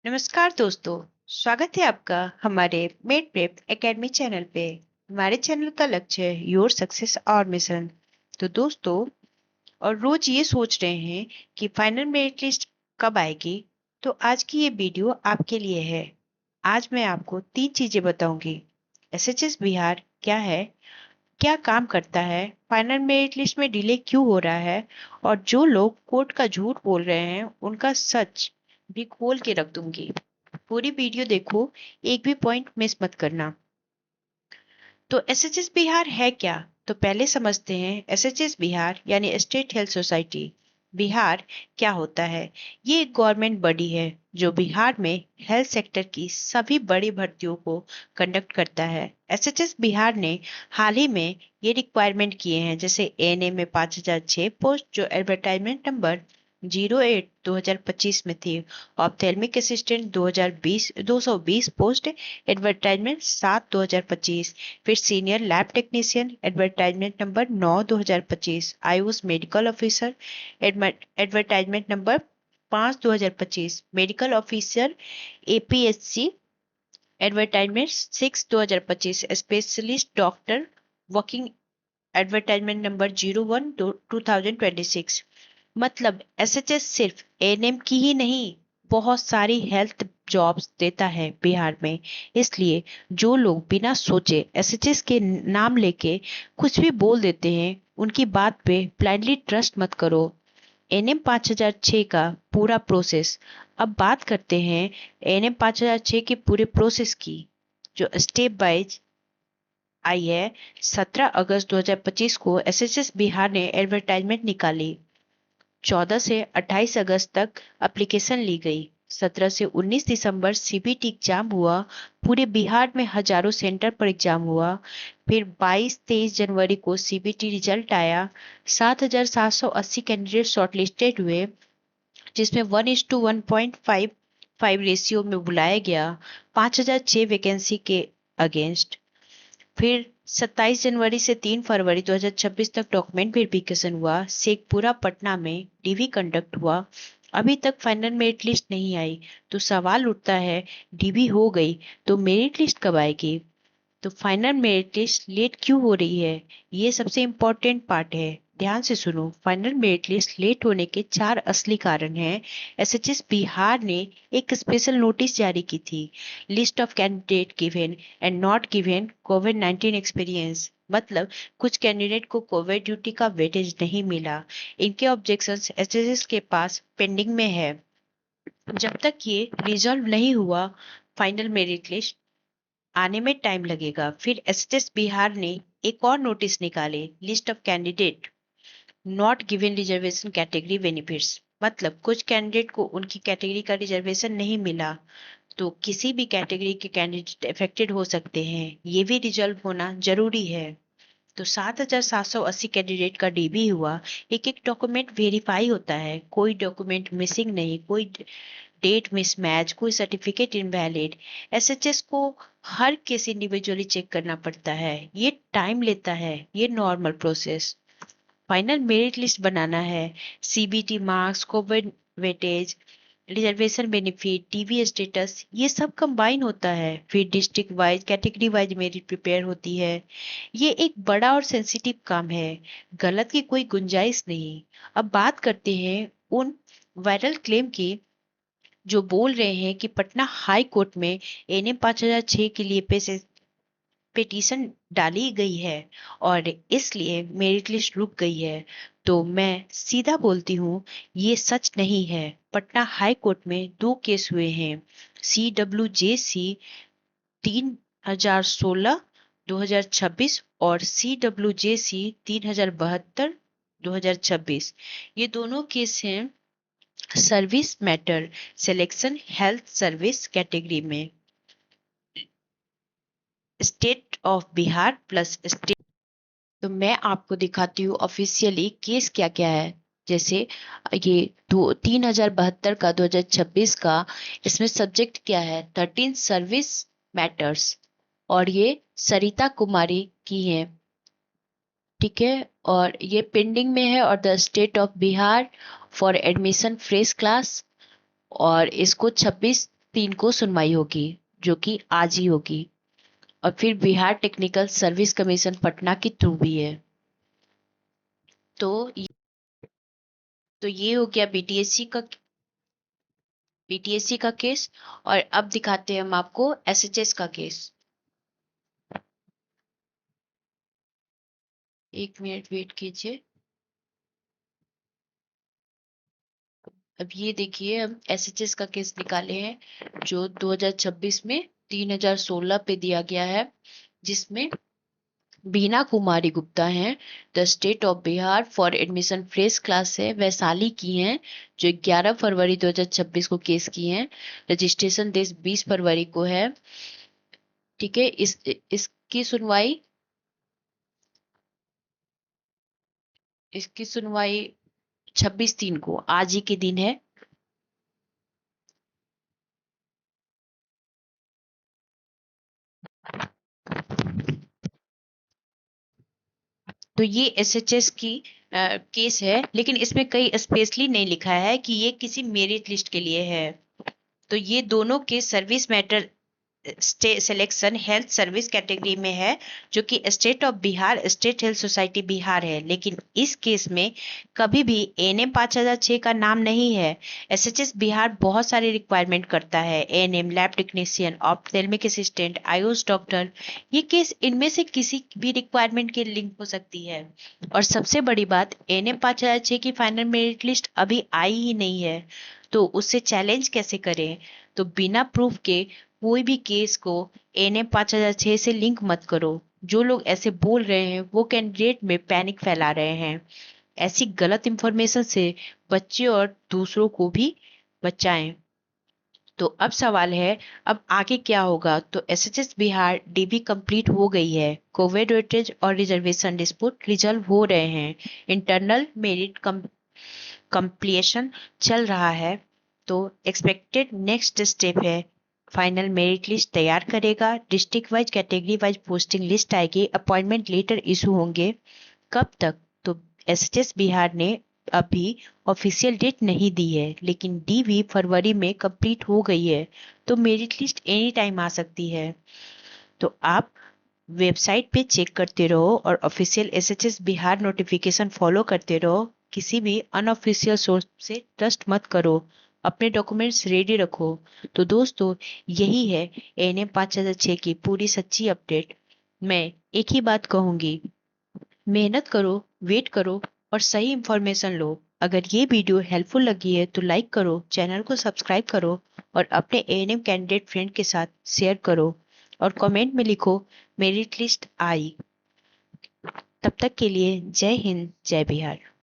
नमस्कार दोस्तों। स्वागत है आपका हमारे मेड प्रेप एकेडमी चैनल पे। हमारे चैनल का लक्ष्य है योर सक्सेस और मिशन। तो दोस्तों, और रोज ये सोच रहे हैं कि फाइनल मेरिट लिस्ट कब आएगी, तो आज की ये वीडियो आपके लिए है। आज मैं आपको 3 चीजें बताऊंगी। एसएचएस बिहार क्या है, क्या काम करता है, फाइनल मेरिट लिस्ट में डिले क्यों हो रहा है, और जो लोग कोर्ट का झूठ बोल रहे हैं उनका सच भी खोल के रख दूंगी। पूरी वीडियो देखो, एक भी पॉइंट मिस मत करना। तो एसएचएस बिहार है क्या? तो पहले समझते हैं एसएचएस बिहार यानी स्टेट हेल्थ सोसाइटी। बिहार क्या होता है? ये एक गवर्नमेंट बॉडी है जो बिहार में हेल्थ सेक्टर की सभी बड़ी भर्तियों को कंडक्ट करता है। एसएचएस बिहार ने हाल ही में ये रिक्वायरमेंट किए हैं, जैसे एएनएम में 5006 पोस्ट जो एडवर्टाइजमेंट नंबर 08/2025 में थी। Ophthalmic assistant 220 post advertisement 7/2025। फिर senior lab technician advertisement number 9/2025। Ayush medical officer advertisement number 5/2025। Medical officer APSC advertisement 6/2025। Specialist doctor working advertisement number 01/2026। मतलब एसएचएस सिर्फ एएनएम की ही नहीं, बहुत सारी हेल्थ जॉब्स देता है बिहार में। इसलिए जो लोग बिना सोचे एसएचएस के नाम लेके कुछ भी बोल देते हैं, उनकी बात पे ब्लाइंडली ट्रस्ट मत करो। एनएम 5006 का पूरा प्रोसेस। अब बात करते हैं एनएम 5006 के पूरे प्रोसेस की, जो स्टेप वाइज आई है। 17 अगस्त 2025 को एसएचएस बिहार ने एडवर्टाइजमेंट निकाली। 14 से 28 अगस्त तक एप्लीकेशन ली गई। 17 से 19 दिसंबर सीबीटी एग्जाम हुआ। पूरे बिहार में हजारों सेंटर पर एग्जाम हुआ। फिर 22-23 जनवरी को सीबीटी रिजल्ट आया। 7,780 कैंडिडेट शॉर्टलिस्टेड हुए, जिसमें 1:1.55 रेशियो में बुलाया गया 5,006 वैकेंसी के अगेंस्ट। फिर 27 जनवरी से 3 फरवरी 2026 तक डॉक्यूमेंट वेरिफिकेशन हुआ। शेखपुरा पटना में डीवी कंडक्ट हुआ। अभी तक फाइनल मेरिट लिस्ट नहीं आई। तो सवाल उठता है, डीवी हो गई तो मेरिट लिस्ट कब आएगी? तो फाइनल मेरिट लिस्ट लेट क्यों हो रही है, ये सबसे इम्पोर्टेंट पार्ट है। ध्यान से सुनो। फाइनल मेरिट लिस्ट लेट होने के 4 असली कारण हैं। एसएचएस बिहार ने एक स्पेशल नोटिस जारी की थी, list of candidate given and not given covid experience. मतलब कुछ कैंडिडेट को कोविड ड्यूटी का वेटेज नहीं मिला। इनके ऑब्जेक्शंस एसएचएस के पास पेंडिंग में है। जब तक ये रिजॉल्व नहीं हुआ, फाइनल मेरिट लिस्ट आने में टाइम लगेगा। फिर एसएचएस बिहार ने एक और नोटिस निकाले, list of candidate not given reservation category benefits. मतलब कुछ कैंडिडेट को उनकी कैटेगरी का रिजर्वेशन नहीं मिला। तो किसी भी कैटेगरी के कैंडिडेट अफेक्टेड हो सकते हैं, ये भी रिजल्व होना जरूरी है। तो 7,780 कैंडिडेट का डीबी हुआ। एक एक डॉक्यूमेंट वेरीफाई होता है, कोई डॉक्यूमेंट मिसिंग नहीं, कोई डेट मिसमैच, कोई सर्टिफिकेट इनवैलिड। एसएचएस को हर केस इंडिविजुअली चेक करना पड़ता है, ये टाइम लेता है, ये normal process. Final merit list बनाना है, CBT marks, COVID weightage, reservation benefit, TV status, ये सब कंबाइन होता है। फिर district wise category wise merit prepare होती है। ये एक बड़ा और सेंसिटिव काम है, गलत की कोई गुंजाइश नहीं। अब बात करते हैं उन वायरल क्लेम की जो बोल रहे हैं कि पटना हाई कोर्ट में एनएम 5006 के लिए पिटीशन डाली गई है और इसलिए मेरिट लिस्ट रुक गई है। तो मैं सीधा बोलती हूँ, ये सच नहीं है। पटना हाई कोर्ट में 2 केस हुए हैं, CWJC 3016 2026 और CWJC 3072 2026। ये दोनों केस हैं service matter selection health service category में। State of Bihar plus state. तो मैं आपको दिखाती हूँ ऑफिशियली केस क्या क्या है। जैसे ये 3072 का 2026 का, इसमें सब्जेक्ट क्या है, 13 सर्विस मैटर्स, और ये सरिता कुमारी की है। ठीक है, और ये पेंडिंग में है। और the state of Bihar for admission fresh class, और इसको 26 3 को सुनवाई होगी, जो कि आज ही होगी। और फिर Bihar technical service commission Patna की थ्रू भी है। तो ये हो गया बीटीएससी का केस। और अब दिखाते हैं हम आपको एसएचएस का केस। 1 मिनट वेट कीजिए। अब ये देखिए, हम एसएचएस का केस निकाले हैं जो 2026 में 3016 पे दिया गया है, जिसमें बीना कुमारी गुप्ता हैं, the state of Bihar for admission fresh class से वैशाली की हैं, जो 11 फरवरी 2026 को केस की हैं। रजिस्ट्रेशन डेट 20 फरवरी को है। ठीक है, इसकी सुनवाई 26/3 को, आज ही के दिन है। तो ये एसएचएस की केस है, लेकिन इसमें कई स्पेशली नहीं लिखा है कि ये किसी मेरिट लिस्ट के लिए है। तो ये दोनों case service matter selection health service category में है, जो कि state of Bihar state health society Bihar है। लेकिन इस केस में कभी भी एएनएम 5006 का नाम नहीं है। एसएचएस बिहार बहुत सारे रिक्वायरमेंट करता है, ANM, lab technician, ophthalmic assistant, Ayush doctor. ये केस इनमें से किसी भी रिक्वायरमेंट के लिंक हो सकती है। और सबसे बड़ी बात, एएनएम 5006 की फाइनल मेरिट लिस्ट अभी आई ही नहीं है, तो उससे चैलेंज कैसे करें। तो बिना प्रूफ के कोई भी केस को एनएम 5006 से लिंक मत करो। जो लोग ऐसे बोल रहे हैं वो कैंडिडेट में पैनिक फैला रहे हैं। ऐसी गलत इंफॉर्मेशन से बच्चे और दूसरों को भी बचाएं। तो अब सवाल है, अब आगे क्या होगा। तो एसएचएस बिहार डीबी कंप्लीट हो गई है। कोविड वेटेज और रिजर्वेशन डिस्प्यूट रिजल्व हो रहे हैं। इंटरनल मेरिट कंप्लीशन चल रहा है। तो एक्सपेक्टेड नेक्स्ट स्टेप है, फाइनल मेरिट लिस्ट तैयार करेगा, district wise category wise posting list आएगी, अपॉइंटमेंट लेटर इशू होंगे। कब तक। तो एसएचएस बिहार ने अभी ऑफिशियल डेट नहीं दी है, लेकिन डीवी फरवरी में कंप्लीट हो गई है। तो मेरिट लिस्ट एनी टाइम आ सकती है। तो आप वेबसाइट पे चेक करते रहो और official SHS Bihar notification follow करते रहो। किसी भी अनऑफिशियल सोर्स से ट्रस्ट मत करो। अपने डॉक्यूमेंट्स रेडी रखो। तो दोस्तों, यही है एनएम 5006 की पूरी सच्ची अपडेट। मैं एक ही बात कहूंगी, मेहनत करो, वेट करो और सही इंफॉर्मेशन लो। अगर ये वीडियो हेल्पफुल लगी है तो लाइक करो, चैनल को सब्सक्राइब करो और अपने एएनएम कैंडिडेट फ्रेंड के साथ शेयर करो। और कमेंट में लिखो मेरिट लिस्ट आई। तब तक के लिए जय हिंद, जय बिहार।